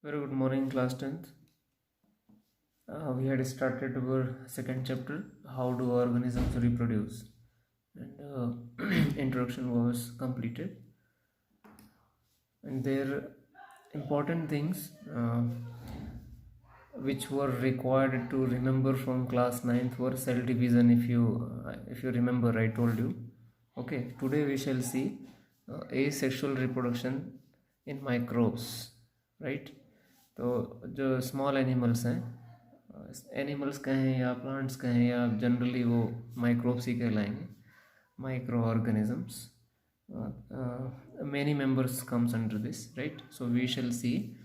Very good morning, class 10th. We had started our second chapter, how do organisms reproduce, and introduction was completed. And there important things which were required to remember from class 9th were cell division. If you remember, I told you. Okay, today we shall see asexual reproduction in microbes, right? तो जो small animals हैं, animals कहें या plants कहें या generally वो microbes ही कहलाएंगे, micro organisms. Many members comes under this, right? So we shall see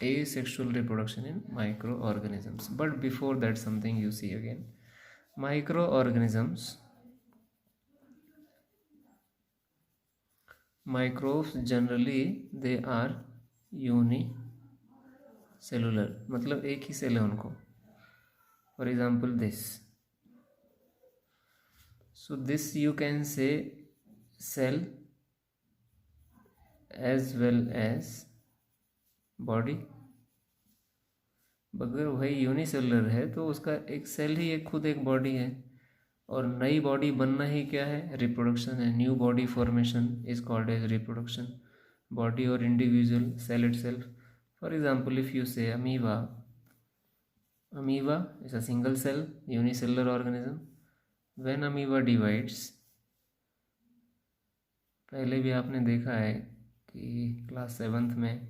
asexual reproduction in microorganisms. But before that, something you see again. Microorganisms, microbes generally they are unicellular, मतलब एक ही cell है उनको. For example, this. So this you can say cell as well as body. अगर वही unicellular है तो उसका एक सेल ही एक खुद एक बॉडी है, और नई बॉडी बनना ही क्या है? रिप्रोडक्शन है. New body formation is called as reproduction. Body और individual cell itself. For example, if you say amoeba, amoeba is a single cell unicellular organism. When amoeba divides, पहले भी आपने देखा है कि क्लास 7th में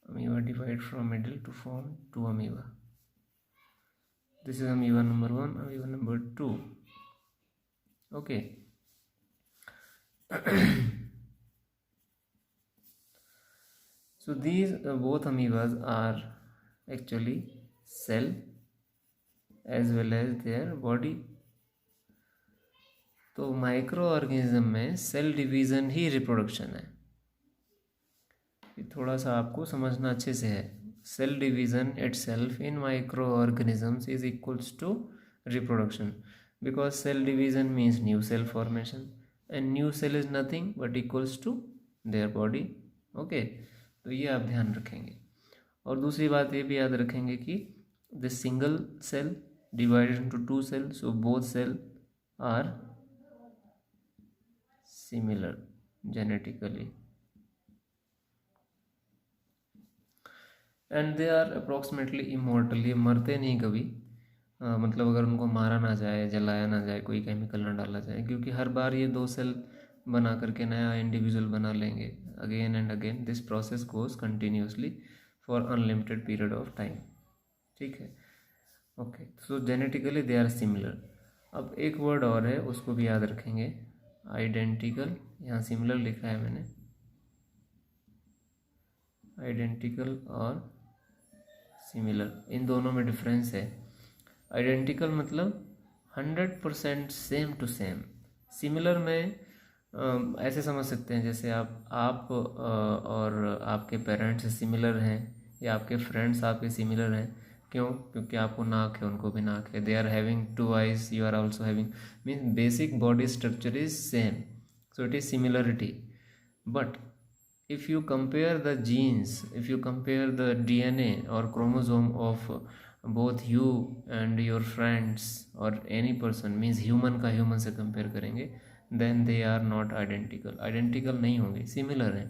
amoeba divide from middle to form two amoeba. This is amoeba number 1, amoeba number 2. Okay. So these both amoebas are actually cell as well as their body. तो microorganism में cell division ही reproduction है. थोड़ा सा आपको समझना अच्छे से है. Cell division itself in microorganisms is equals to reproduction, because cell division means new cell formation and new cell is nothing but equals to their body. Okay, तो ये आप ध्यान रखेंगे. और दूसरी बात ये भी याद रखेंगे कि this single cell divided into two cell, so both cell are similar genetically and they are approximately immortal. ये मरते नहीं कभी. मतलब अगर उनको मारा ना जाए, जलाया ना जाए, कोई केमिकल ना डाला जाए, क्योंकि हर बार ये दो सेल बना करके नया इंडिविजुअल बना लेंगे again and again. This process goes continuously for unlimited period of time. ठीक है, okay. So genetically they are similar. अब एक वर्ड और है, उसको भी याद रखेंगे, आइडेंटिकल. यहाँ सिमिलर लिखा है मैंने, आइडेंटिकल और सिमिलर, इन दोनों में डिफरेंस है. आइडेंटिकल मतलब 100% सेम टू सेम. सिमिलर में ऐसे समझ सकते हैं जैसे आप और आपके पेरेंट्स सिमिलर हैं, या आपके फ्रेंड्स आपके सिमिलर हैं. क्यों? क्योंकि आपको नाक है, उनको भी नाक है. They are having 2 eyes, you are also having. Means basic body structure is same, so it is similarity. But if you compare the genes, if you compare the DNA or chromosome of both you and your friends or any person, means human का human से compare करेंगे, then they are not identical. Identical नहीं होंगे, similar हैं.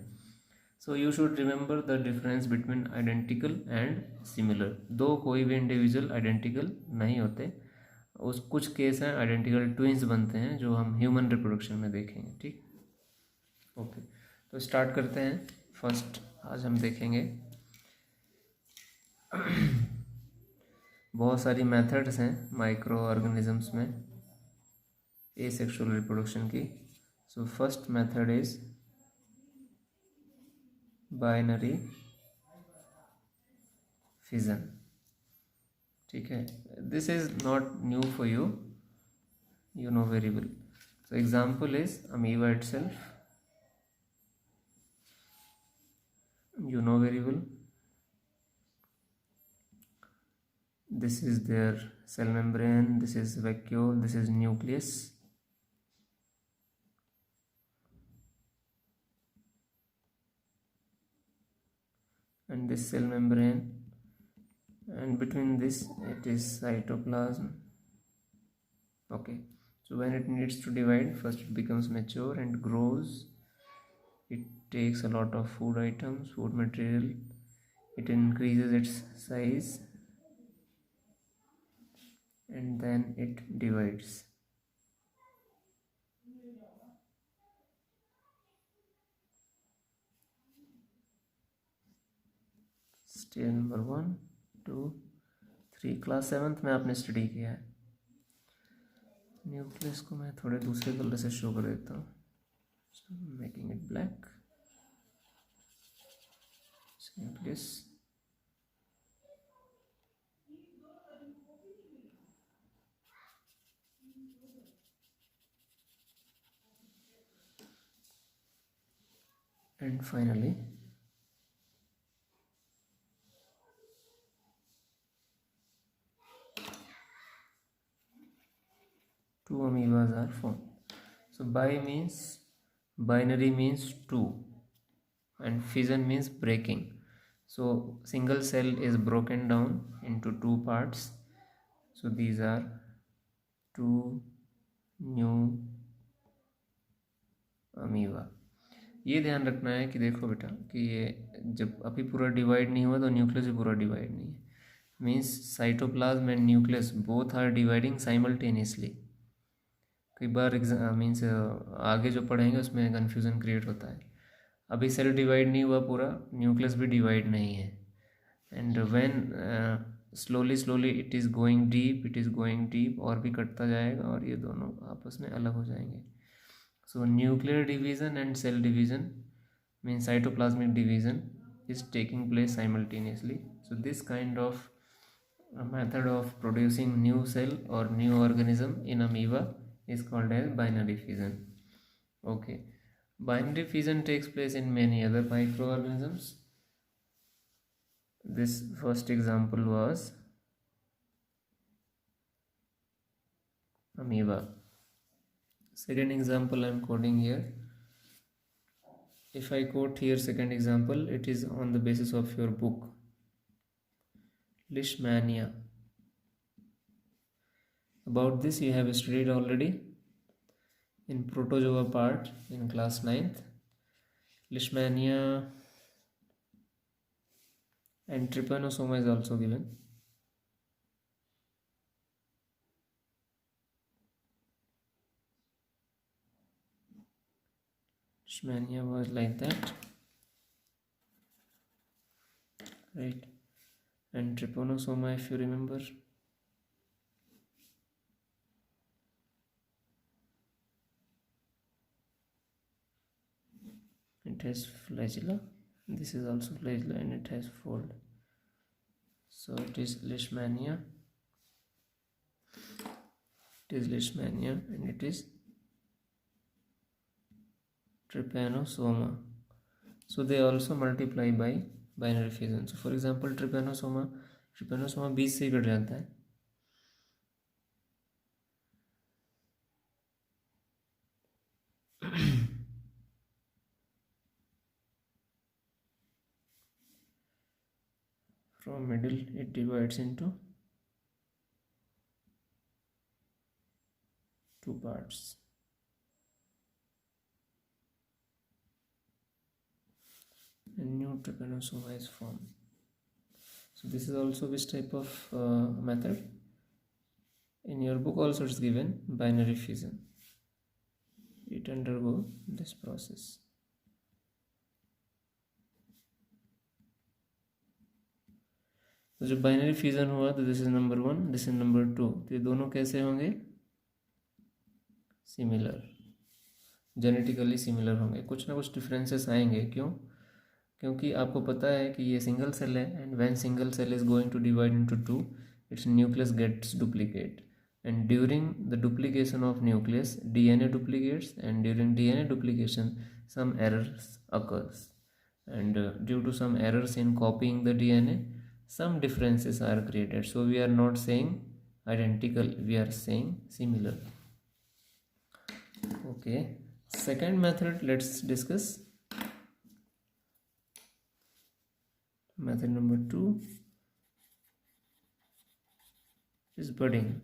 So you should remember the difference between identical and similar. दो कोई भी individual identical नहीं होते. उस कुछ केस हैं आइडेंटिकल ट्विंस बनते हैं, जो हम ह्यूमन रिप्रोडक्शन में देखेंगे. ठीक, ओके. तो स्टार्ट करते हैं. फर्स्ट आज हम देखेंगे बहुत सारी मेथड्स हैं माइक्रो ऑर्गेनिजम्स में एसेक्सुअल रिप्रोडक्शन की. So first method is binary fission. ठीक है, this is not new for you, you know very well. So example is amoeba itself, you know very well. This is their cell membrane, this is vacuole, this is nucleus. and this cell membrane, and between this it is cytoplasm. Okay, so when it needs to divide, first it becomes mature and grows. It takes a lot of food items, food material. It increases its size and then it divides. Stage number 1, 2, 3 class 7th में आपने study किया है। Nucleus को मैं थोड़े दूसरे colour से show कर देता हूँ, making it black. Nucleus and finally two amoebas are formed. So bi means binary means 2 and fission means breaking. So single cell is broken down into 2 parts. So these are 2 new amoeba. ये ध्यान रखना है कि देखो बेटा कि ये जब अभी पूरा डिवाइड नहीं हुआ तो न्यूक्लियस भी पूरा डिवाइड नहीं है, means cytoplasm and nucleus both are dividing simultaneously. कई बार मीन्स आगे जो पढ़ेंगे उसमें कन्फ्यूज़न क्रिएट होता है। अभी सेल डिवाइड नहीं हुआ पूरा, न्यूक्लियस भी डिवाइड नहीं है, and when slowly it is going deep और भी कटता जाएगा और ये दोनों आपस में अलग हो जाएंगे। So nuclear division and cell division means cytoplasmic division is taking place simultaneously. So this kind of method of producing new cell or new organism in amoeba is called as binary fission. Okay, binary fission takes place in many other microorganisms. This first example was amoeba. Second example I am quoting here. If I quote here second example, it is on the basis of your book, Leishmania. About this you have studied already in protozoa part in class 9th. Leishmania and trypanosoma is also given. Leishmania was like that, right? And trypanosoma, if you remember, it has flagella. This is also flagella and it has fold. So it is Leishmania. It is Leishmania and it is trypanosoma. So they also multiply by binary fission. So for example trypanosoma 20 से cut जाता है, from middle it divides into 2 parts. And new trypanosoma is formed. So this is also which type of method? In your book also it's given binary fission. It undergo this process. तो जब binary fusion हुआ तो this is number 1, this is number 2, तो ये दोनों कैसे होंगे? Similar, genetically similar होंगे। कुछ ना कुछ डिफरेंसेस आएंगे, क्यों? क्योंकि आपको पता है कि ये सिंगल सेल है and when single cell is going to divide into 2 its nucleus gets duplicate, and during the duplication of nucleus DNA duplicates, and during DNA duplication some errors occurs, and due to some errors in copying the DNA some differences are created. So we are not saying identical, we are saying similar. Okay, second method let's discuss. Method number 2 is budding.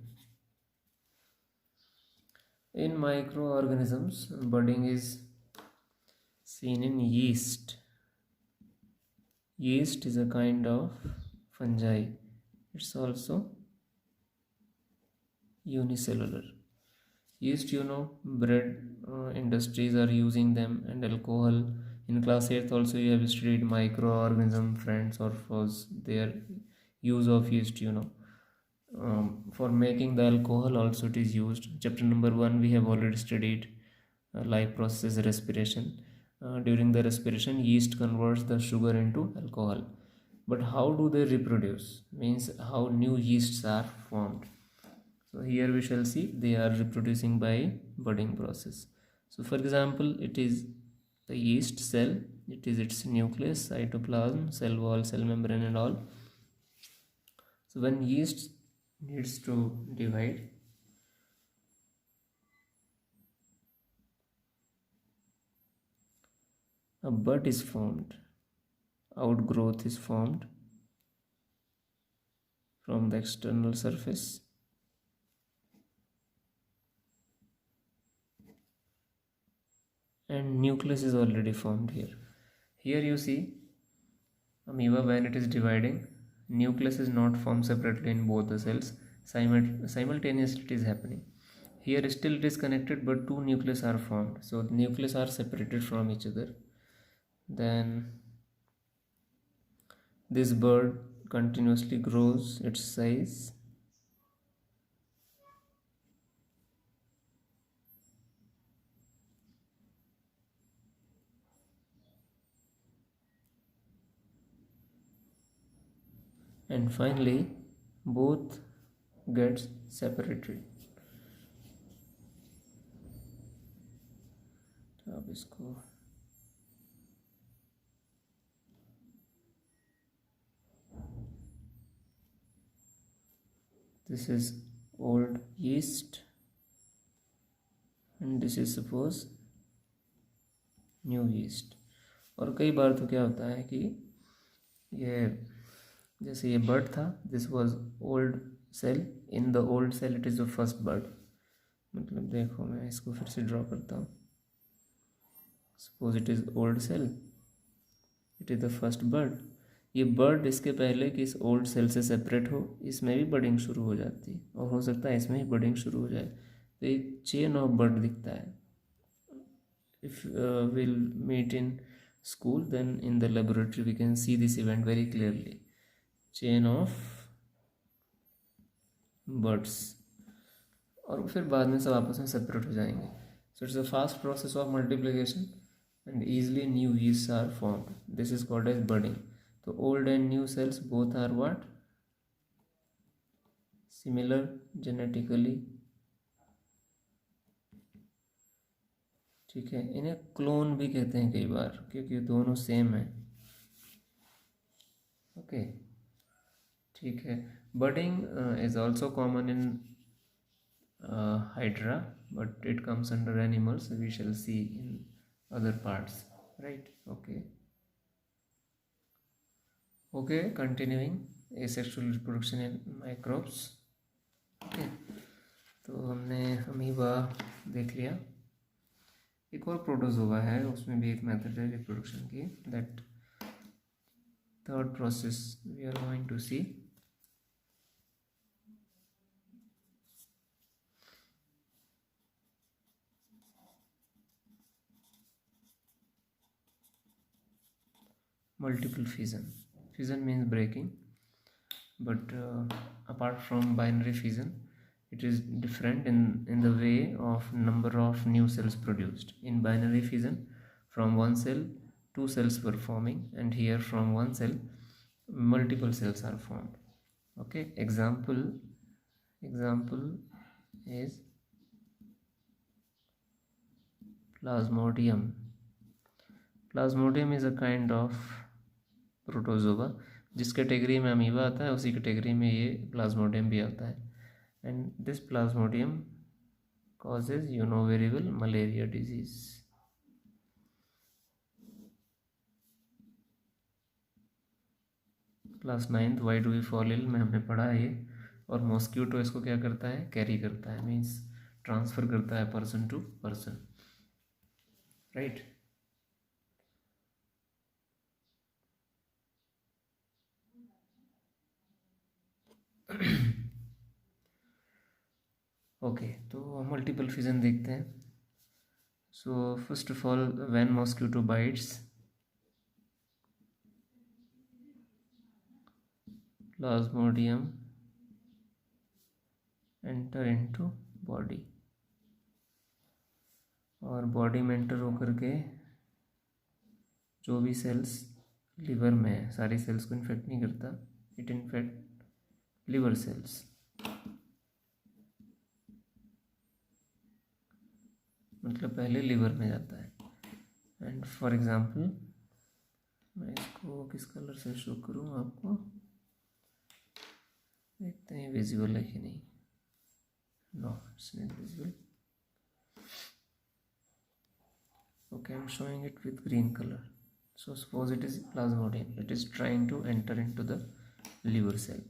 In microorganisms, budding is seen in yeast. Yeast is a kind of fungi. It's also unicellular. Yeast, bread industries are using them, and alcohol. In class 8th also you have studied microorganism, friends, or was their use of yeast, for making the alcohol also it is used. Chapter number 1 we have already studied life process respiration. During the respiration, yeast converts the sugar into alcohol. But how do they reproduce? Means how new yeasts are formed. So here we shall see they are reproducing by budding process. So for example, it is the yeast cell, it is its nucleus, cytoplasm, cell wall, cell membrane and all. So when yeast needs to divide, a bud is formed, outgrowth is formed from the external surface, and nucleus is already formed here. Here you see amoeba, when it is dividing, nucleus is not formed separately in both the cells, simultaneously it is happening. Here still it is connected, but two nucleus are formed, so the nucleus are separated from each other. Then this bird continuously grows its size, and finally both gets separated. अब इसको this is old yeast and this is suppose new yeast. और कई बार तो क्या होता है कि ये जैसे ये बर्ड था, this was old cell, in the old cell it is the first bird. मतलब देखो मैं इसको फिर से ड्रॉ करता हूँ. Suppose it is old cell, it is the first bird. ये बर्ड इसके पहले कि इस ओल्ड सेल से सेपरेट हो, इसमें भी बर्डिंग शुरू हो जाती है, और हो सकता है इसमें भी बर्डिंग शुरू हो जाए. तो एक चेन ऑफ बर्ड दिखता है. If will meet in school, then in the laboratory we can see this event very clearly. Chain of birds. और फिर बाद में सब आपस में सेपरेट हो जाएंगे. So it's a fast process of multiplication and easily new yeasts are formed. This is called as budding. So old and new cells both are what? Similar genetically. ठीक है, इन्हें क्लोन भी कहते हैं कई बार क्योंकि दोनों सेम है. ओके, ठीक है. Budding is also common in hydra, but it comes under animals. We shall see in other parts, right. Okay, continuing asexual reproduction in microbes. Okay, तो हमने अमीबा देख लिया. एक और प्रोटोजोआ है, उसमें भी एक मेथड है रिप्रोडक्शन की. That third process we are going to see. Multiple fission. Fission means breaking, but apart from binary fission, it is different in the way of number of new cells produced. In binary fission, from one cell two cells were forming, and here from one cell multiple cells are formed. Okay, example is Plasmodium. Plasmodium is a kind of protozoa. जिस category में amoeba आता है उसी category में ये Plasmodium भी आता है. And this plasmodium causes very well malaria disease. Class 9th why do we fall ill में हमने पढ़ा है ये। और मॉस्क्यूटो इसको क्या करता है, कैरी करता है, मीन्स ट्रांसफ़र करता है person to person, right. Okay, तो मल्टीपल फिजन देखते हैं। So first of all, when mosquito bites, plasmodium enter into body, और बॉडी में एंटर होकर के जो भी सेल्स लिवर में है, सारी सेल्स को इन्फेक्ट नहीं करता, इट इन्फेक्ट लिवर सेल्स। मतलब पहले लिवर में जाता है। एंड फॉर एग्जांपल, मैं इसको किस कलर से शो करूँ आपको, देखते हैं विजिबल है कि नहीं। No, it's not visible. Okay, I'm showing it with green color. So suppose it is plasmodium, it is trying to enter into the liver cell,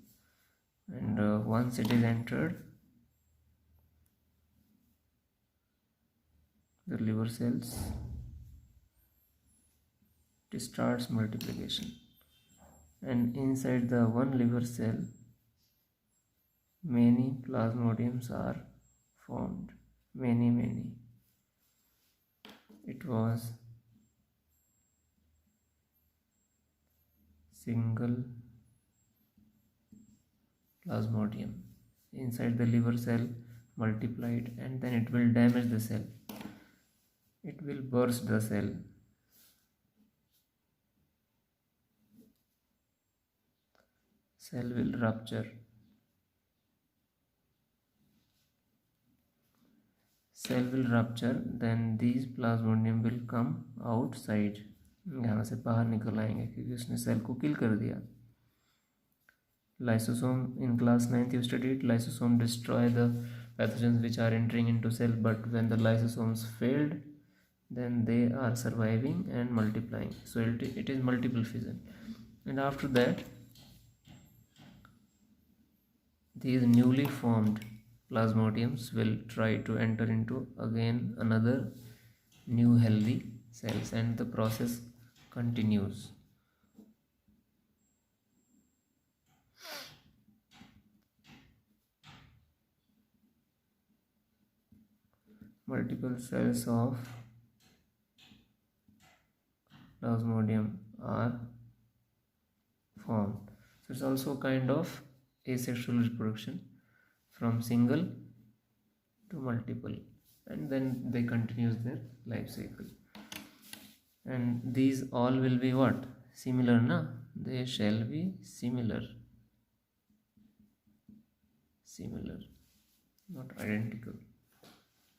and once it is entered, the liver cells, it starts multiplication, and inside the one liver cell many plasmodiums are formed, many. It was single plasmodium inside the liver cell multiplied, and then it will damage the cell, it will burst the cell, cell will rupture, then these plasmodium will come outside, यहाँ से बाहर निकल आएंगे क्योंकि उसने cell को किल कर दिया। Lysosome, in class 9th you studied, lysosome destroy the pathogens which are entering into cell, but when the lysosomes failed, then they are surviving and multiplying, so it is multiple fission. And after that, these newly formed plasmodiums will try to enter into again another new healthy cells, and the process continues. Multiple cells of plasmodium are formed. So it's also kind of asexual reproduction, from single to multiple, and then they continues their life cycle. And these all will be what? Similar, na? They shall be similar, not identical.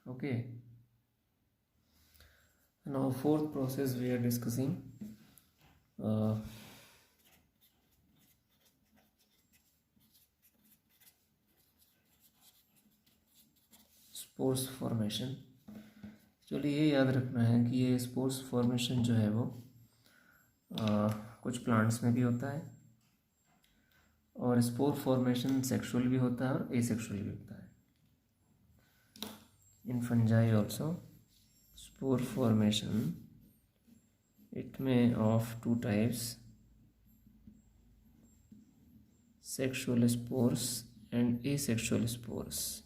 Okay. Now fourth process we are discussing, spores formation. चलिए ये याद रखना है कि ये spores formation जो है वो कुछ प्लांट्स में भी होता है, और स्पोर फॉर्मेशन सेक्सुअल भी होता है और एसेक्सुअल भी होता है। In fungi also spore formation, it may of two types, sexual spores and asexual spores.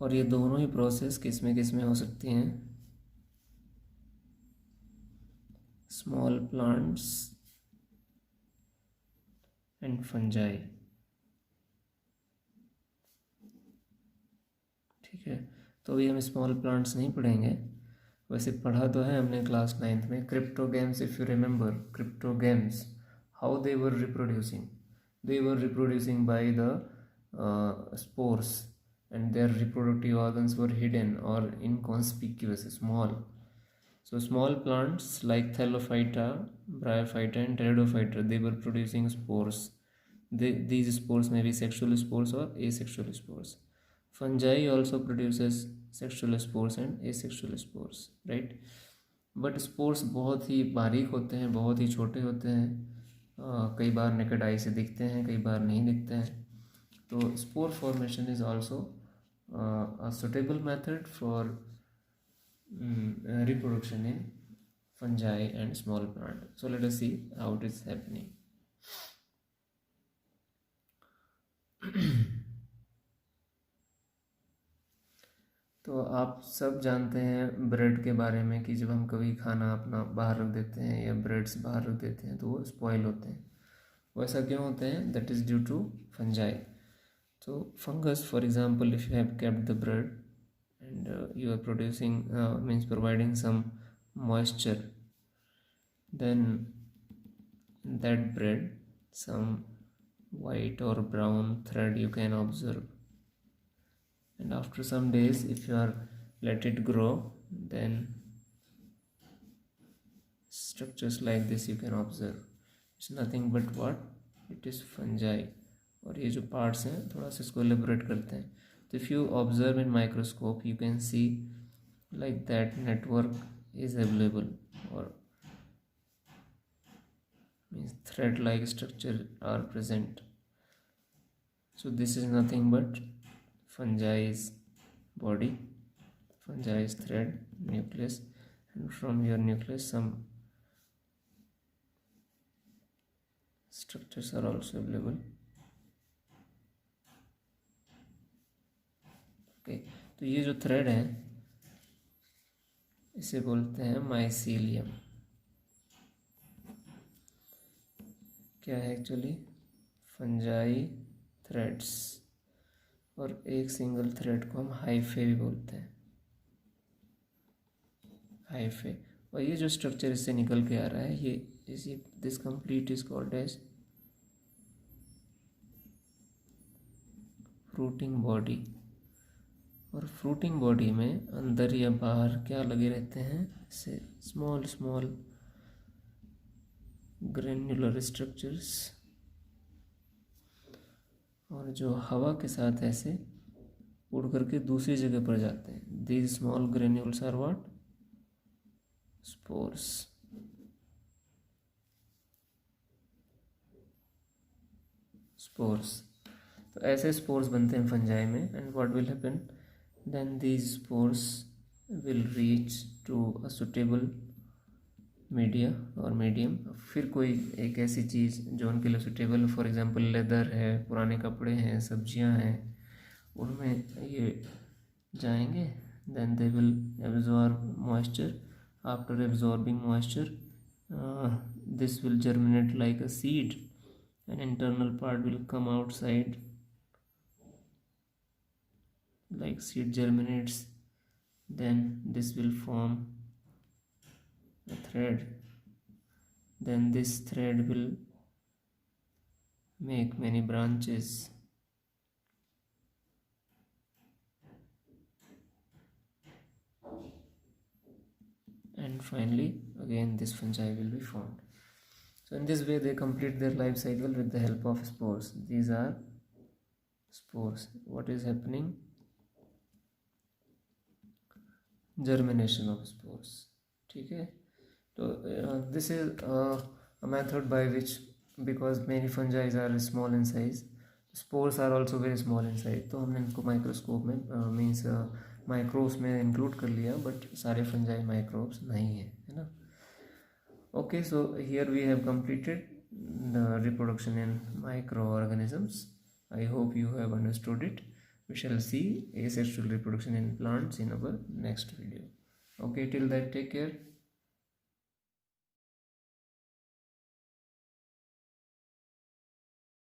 और ये दोनों ही प्रोसेस किस में हो सकती हैं? Small plants and fungi. ठीक है, तो अभी हम स्मॉल प्लांट्स नहीं पढ़ेंगे, वैसे पढ़ा तो है हमने क्लास 9th में। Cryptogams, if you remember, cryptogams, how they were reproducing by the spores, and their reproductive organs were hidden or inconspicuous, small. So small plants like Thallophyta, Bryophyta and Pteridophyta, they were producing spores. These spores may be sexual spores or asexual spores. Fungi also produces sexual spores and asexual spores, right? But spores बहुत ही बारीक होते हैं, बहुत ही छोटे होते हैं, कई बार naked eye से दिखते हैं, कई बार नहीं दिखते हैं। तो spore formation is also a suitable method for reproduction in fungi and small plant. So let us see how it is happening. तो आप सब जानते हैं ब्रेड के बारे में कि जब हम कभी खाना अपना बाहर रख देते हैं या ब्रेड्स बाहर रख देते हैं तो वो स्पॉइल होते हैं। वैसा क्यों होते हैं? That is due to fungi. So fungus, for example, if you have kept the bread and you are producing means providing some moisture, then in that bread some white or brown thread you can observe, and after some days if you are let it grow, then structures like this you can observe. It's nothing but what? It is fungi. और ये जो parts हैं थोड़ा सा इसको एलिब्रेट करते हैं। तो if you observe in microscope you can see like that network is available और means thread like structure are present. So this is nothing but fungi's body, fungi's thread, nucleus, and from your nucleus some structures are also available. Okay, तो ये जो thread है इसे बोलते हैं mycelium. क्या है एक्चुअली? फंजाई थ्रेड्स, और एक सिंगल थ्रेड को हम हाइफे भी बोलते हैं, हाइफे। और ये जो स्ट्रक्चर इससे निकल के आ रहा है ये this complete is called as fruiting body. और फ्रूटिंग बॉडी में अंदर या बाहर क्या लगे रहते हैं? ऐसे स्मॉल स्मॉल ग्रेन्युलर स्ट्रक्चर्स, और जो हवा के साथ ऐसे उड़ करके दूसरी जगह पर जाते हैं। These small granules are what? Spores. Spores. तो ऐसे स्पोर्स बनते हैं फंजाई में, and what will happen then? These spores will reach to a suitable media और मीडियम। फिर कोई एक ऐसी चीज़ जो उनके लिए सुटेबल, फॉर एग्जांपल लेदर है, पुराने कपड़े हैं, सब्जियां हैं, उनमें ये जाएंगे। Then they will absorb moisture. After absorbing moisture this will germinate like a seed, an internal part will come outside like seed germinates, then this will form a thread, then this thread will make many branches, and finally again this fungi will be formed. So in this way they complete their life cycle with the help of spores. These are spores. What is happening? Germination of spores. ठीक है, तो this is a method by which, because many fungi are small in size, spores are also very small in size, तो हमने इनको microscope में means microbes में include कर लिया, बट सारे फंजाई माइक्रोब्स नहीं है, है ना। Okay, so here we have completed the reproduction in microorganisms. I hope you have understood it. We shall see asexual reproduction in plants in our next video. Okay, till that, take care.